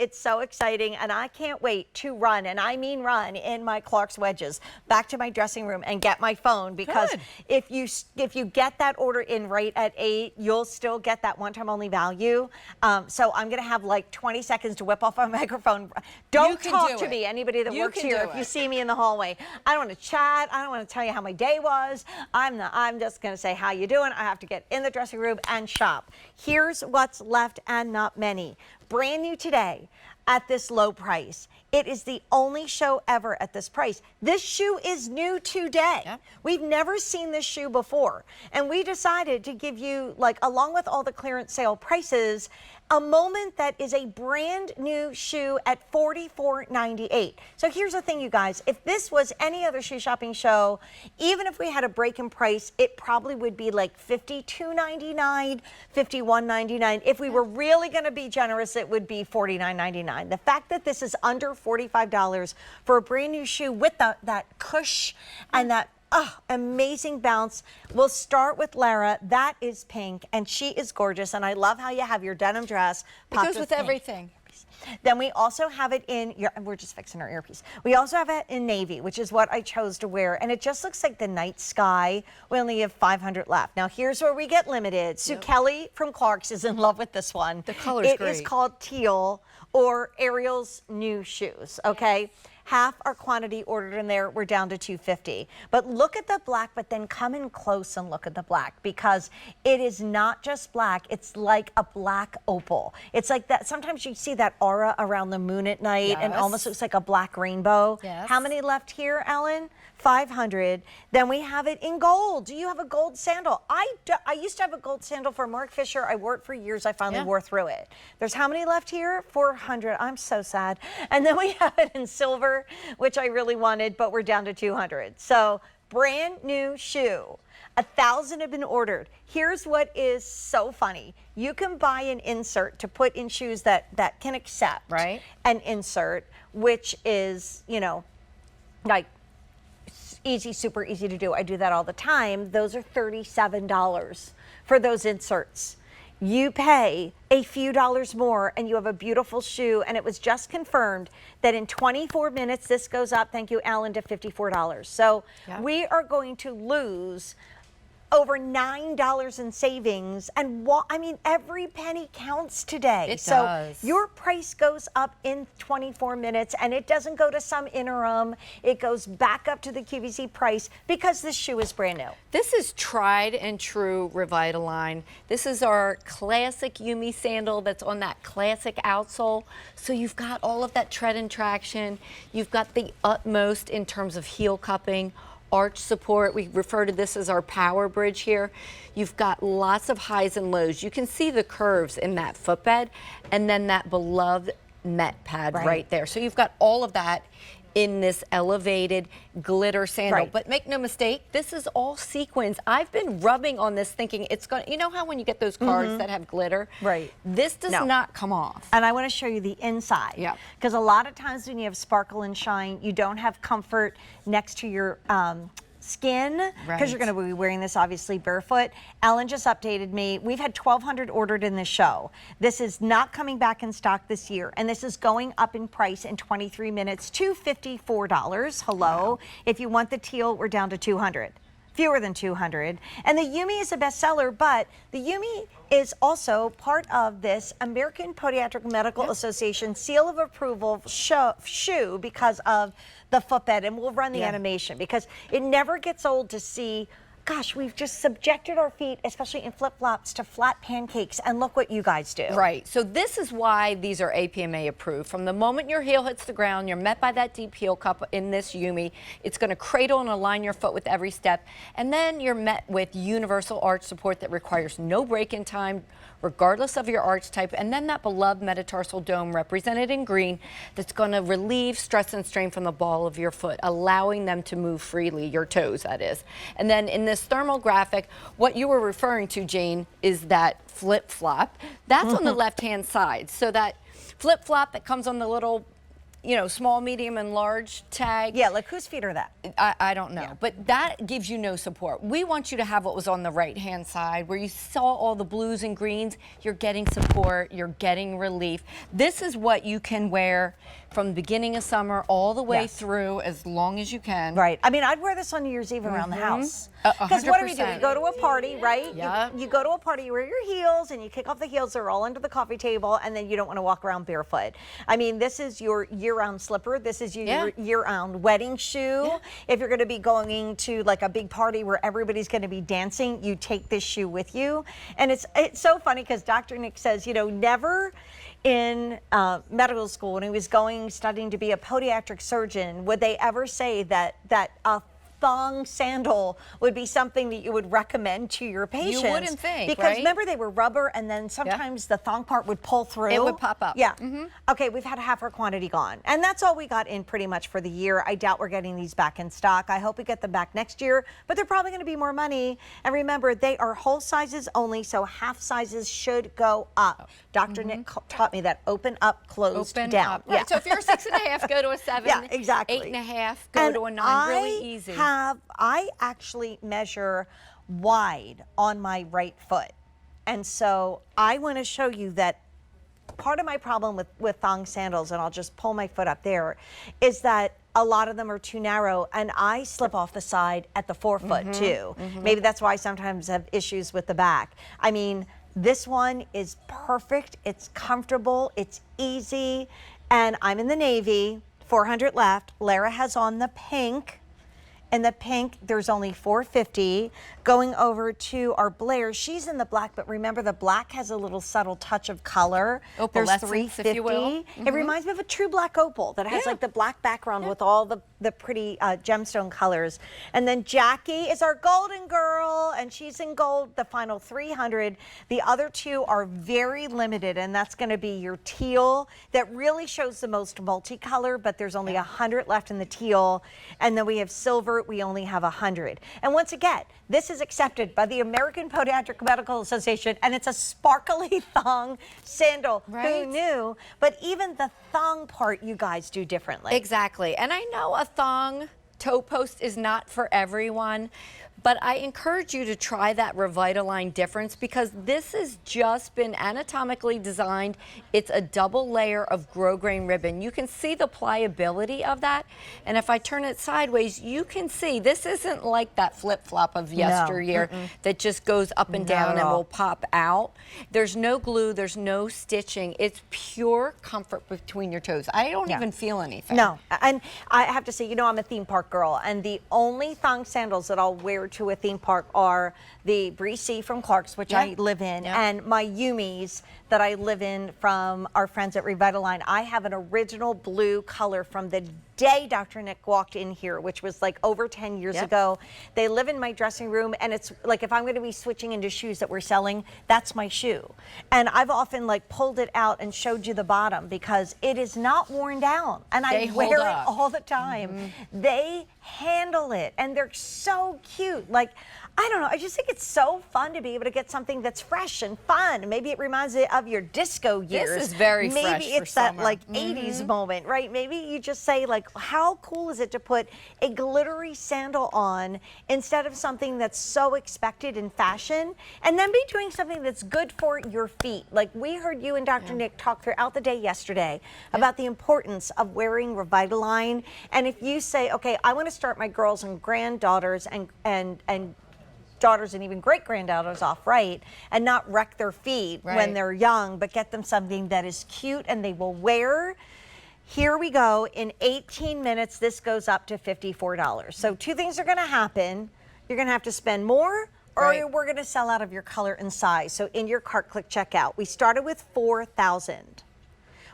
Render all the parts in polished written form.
It's so exciting, and I can't wait to run, and I mean run, in my Clark's wedges back to my dressing room and get my phone, because if you get that order in right at 8, you'll still get that one-time only value. So I'm going to have like 20 seconds to whip off my microphone. Don't talk to me, anybody that works here, if you see me in the hallway. I don't want to chat. I don't want to tell you how my day was. I'm just going to say, how you doing? I have to get in the dressing room and shop. Here's what's left, and not many. Brand new today at this low price. It is the only show ever at this price. This shoe is new today. Yeah. We've never seen this shoe before. And we decided to give you, like, along with all the clearance sale prices, a moment that is a brand new shoe at $44.98. So here's the thing, you guys. If this was any other shoe shopping show, even if we had a break in price, it probably would be like $52.99, $51.99. If we were really going to be generous, it would be $49.99. The fact that this is under $45 for a brand new shoe with that cush and that amazing bounce. We'll start with Lara. That is pink, and she is gorgeous, and I love how you have your denim dress. It goes with everything. Then we also have it in, we're just fixing our earpiece. We also have it in navy, which is what I chose to wear, and it just looks like the night sky. We only have 500 left. Now here's where we get limited. Sue Kelly from Clark's is in love with this one. The color's great. It is called Teal, or Ariel's new shoes, okay? Half our quantity ordered in there. We're down to 250. But look at the black, but then come in close and look at the black, because it is not just black. It's like a black opal. It's like that. Sometimes you see that aura around the moon at night and almost looks like a black rainbow. Yes. How many left here, Ellen? 500. Then we have it in gold. Do you have a gold sandal? I used to have a gold sandal for Mark Fisher. I wore it for years. I finally wore through it. There's how many left here? 400. I'm so sad. And then we have it in silver, which I really wanted, but we're down to 200. So brand new shoe. 1,000 have been ordered. Here's what is so funny. You can buy an insert to put in shoes that can accept an insert, which is, you know, like, easy, super easy to do. I do that all the time. Those are $37 for those inserts. You pay a few dollars more and you have a beautiful shoe, and it was just confirmed that in 24 minutes this goes up, thank you, Alan, to $54. So we are going to lose over $9 in savings, and I mean, every penny counts today. It does. Your price goes up in 24 minutes, and it doesn't go to some interim. It goes back up to the QVC price because this shoe is brand new. This is tried and true Revitalign. This is our classic Yumi sandal that's on that classic outsole. So you've got all of that tread and traction. You've got the utmost in terms of heel cupping, arch support. We refer to this as our power bridge here. You've got lots of highs and lows. You can see the curves in that footbed, and then that beloved met pad right there. So you've got all of that in this elevated glitter sandal. But make no mistake, this is all sequins. I've been rubbing on this thinking it's going to, you know how when you get those cards that have glitter? This does not come off. And I want to show you the inside. Because a lot of times when you have sparkle and shine, you don't have comfort next to your skin, because you're going to be wearing this obviously barefoot. Ellen just updated me. We've had 1,200 ordered in this show. This is not coming back in stock this year, and this is going up in price in 23 minutes to $54. Hello. If you want the teal, we're down to 200. Fewer than 200. And the Yumi is a bestseller, but the Yumi is also part of this American Podiatric Medical Association seal of approval shoe because of the footbed, and we'll run the animation because it never gets old to see. Gosh, we've just subjected our feet, especially in flip-flops, to flat pancakes, and look what you guys do. Right, so this is why these are APMA approved. From the moment your heel hits the ground, you're met by that deep heel cup in this Yumi. It's going to cradle and align your foot with every step, and then you're met with universal arch support that requires no break-in time, regardless of your arch type, and then that beloved metatarsal dome represented in green that's going to relieve stress and strain from the ball of your foot, allowing them to move freely, your toes that is. And then in this thermal graphic, what you were referring to, Jane, is that flip-flop. That's on the left-hand side. So that flip-flop that comes on the little you know, small, medium, and large tag. Yeah, like whose feet are that? I don't know, but that gives you no support. We want you to have what was on the right-hand side, where you saw all the blues and greens. You're getting support, you're getting relief. This is what you can wear from the beginning of summer all the way through, as long as you can. Right. I mean, I'd wear this on New Year's Eve around the house. Because what do we do? We go to a party, right? Yeah. You go to a party, you wear your heels, and you kick off the heels. They're all under the coffee table, and then you don't want to walk around barefoot. I mean, this is your year-round slipper. This is your year-round wedding shoe. Yeah. If you're going to be going to like a big party where everybody's going to be dancing, you take this shoe with you. And it's so funny because Dr. Nick says, you know, never in medical school when he was studying to be a podiatric surgeon would they ever say that a thong sandal would be something that you would recommend to your patients. You wouldn't think, because remember they were rubber, and then sometimes the thong part would pull through. It would pop up. Yeah. Okay, we've had half our quantity gone, and that's all we got in pretty much for the year. I doubt we're getting these back in stock. I hope we get them back next year, but they're probably going to be more money. And remember, they are whole sizes only, so half sizes should go up. Dr. Nick taught me that: open up, closed down. Up. Right. So if you're a 6.5, go to a 7. Yeah, exactly. 8.5, go to a 9. Really easy. I actually measure wide on my right foot. And so I want to show you that part of my problem with thong sandals, and I'll just pull my foot up there, is that a lot of them are too narrow, and I slip off the side at the forefoot too. Maybe that's why I sometimes have issues with the back. I mean, this one is perfect. It's comfortable. It's easy. And I'm in the navy, 400 left. Lara has on the pink. In the pink, there's only 450. Going over to our Blair, she's in the black, but remember the black has a little subtle touch of color. There's 350. If you will. It reminds me of a true black opal that has like the black background with all the pretty gemstone colors. And then Jackie is our golden girl, and she's in gold, the final 300. The other two are very limited, and that's going to be your teal that really shows the most multicolor, but there's only 100 left in the teal. And then we have silver. We only have 100. And once again, this is accepted by the American Podiatric Medical Association, and it's a sparkly thong sandal. Right. Who knew? But even the thong part you guys do differently. Exactly. And I know a thong toe post is not for everyone, but I encourage you to try that Revitalign difference, because this has just been anatomically designed. It's a double layer of grosgrain ribbon. You can see the pliability of that. And if I turn it sideways, you can see this isn't like that flip-flop of yesteryear that just goes up and down and will pop out. There's no glue, there's no stitching. It's pure comfort between your toes. I don't even feel anything. No, and I have to say, you know, I'm a theme park girl, and the only thong sandals that I'll wear to a theme park are the Breezy from Clark's, which I live in, and my Yumis that I live in from our friends at Revitalign. I have an original blue color from the day Dr. Nick walked in here, which was like over 10 years ago. They live in my dressing room, and it's like if I'm going to be switching into shoes that we're selling, that's my shoe. And I've often like pulled it out and showed you the bottom because it is not worn down, and I wear it all the time. They handle it, and they're so cute. Like, I don't know, I just think it's so fun to be able to get something that's fresh and fun. Maybe it reminds you of your disco years. This is very fresh. Maybe it's that like 80s moment, right? Maybe you just say like, how cool is it to put a glittery sandal on instead of something that's so expected in fashion, and then be doing something that's good for your feet. Like we heard you and Dr. Nick talk throughout the day yesterday about the importance of wearing Revitalign. And if you say, okay, I want to start my girls and granddaughters and daughters and even great-granddaughters off right and not wreck their feet when they're young, but get them something that is cute and they will wear. Here we go. In 18 minutes, this goes up to $54. So two things are going to happen. You're going to have to spend more, or we're going to sell out of your color and size. So in your cart, click checkout. We started with 4,000.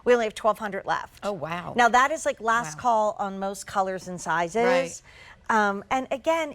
We only have 1,200 left. Oh, wow. Now that is like last call on most colors and sizes. And again,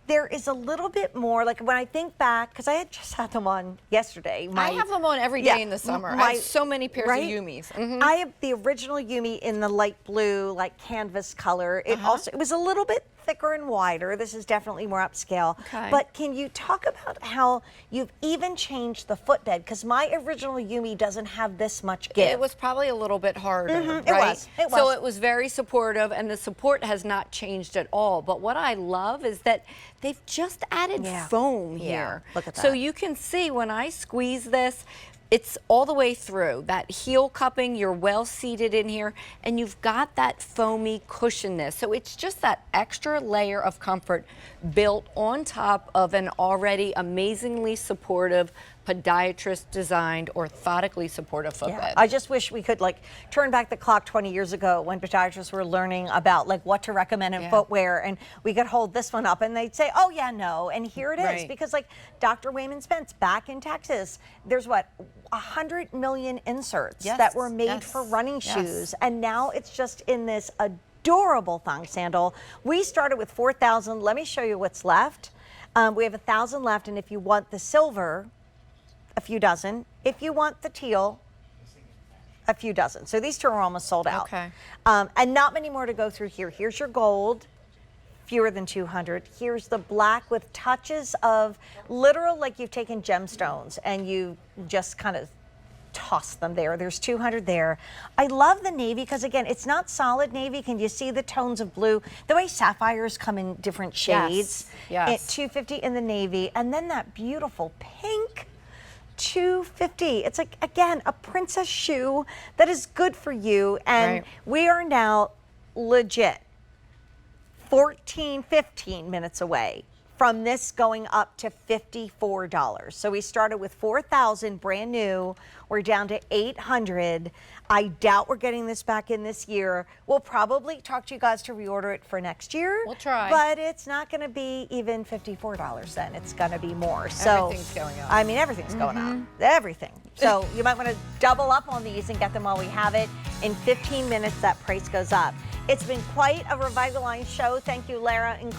there is a little bit more, like when I think back, because I had just had them on yesterday. I have them on every day in the summer. I have so many pairs of Yumis. I have the original Yumi in the light blue, like canvas color. It also, it was a little bit thicker and wider. This is definitely more upscale. Okay. But can you talk about how you've even changed the footbed? Because my original Yumi doesn't have this much give. It was probably a little bit harder, It right? was. It So was. it was very supportive, and the support has not changed at all. But what I love is that they've just added foam here. Look at that. So you can see when I squeeze this, it's all the way through. That heel cupping, you're well seated in here, and you've got that foamy cushionness. So it's just that extra layer of comfort built on top of an already amazingly supportive, podiatrist designed, orthotically supportive footbed. I just wish we could like turn back the clock 20 years ago when podiatrists were learning about like what to recommend in footwear, and we could hold this one up and they'd say, oh yeah, no, and here it is. Right. Because like Dr. Wayman Spence back in Texas, there's what, 100 million inserts that were made for running shoes, and now it's just in this adorable thong sandal. We started with 4,000. Let me show you what's left. We have 1,000 left, and if you want the silver, a few dozen. If you want the teal, a few dozen. So these two are almost sold out. Okay. And not many more to go through here. Here's your gold, fewer than 200. Here's the black with touches of literal, like you've taken gemstones and you just kind of toss them there. There's 200 there. I love the navy because again, it's not solid navy. Can you see the tones of blue? The way sapphires come in different shades. Yes. At $250 in the navy. And then that beautiful pink, $250. It's like, again, a princess shoe that is good for you. And we are now legit 15 minutes away from this going up to $54. So we started with 4,000 brand new. We're down to 800. I doubt we're getting this back in this year. We'll probably talk to you guys to reorder it for next year. We'll try. But it's not going to be even $54 then. It's going to be more. So everything's going up. I mean, everything's going up. Everything. So you might want to double up on these and get them while we have it. In 15 minutes, that price goes up. It's been quite a Revitalign show. Thank you, Lara, including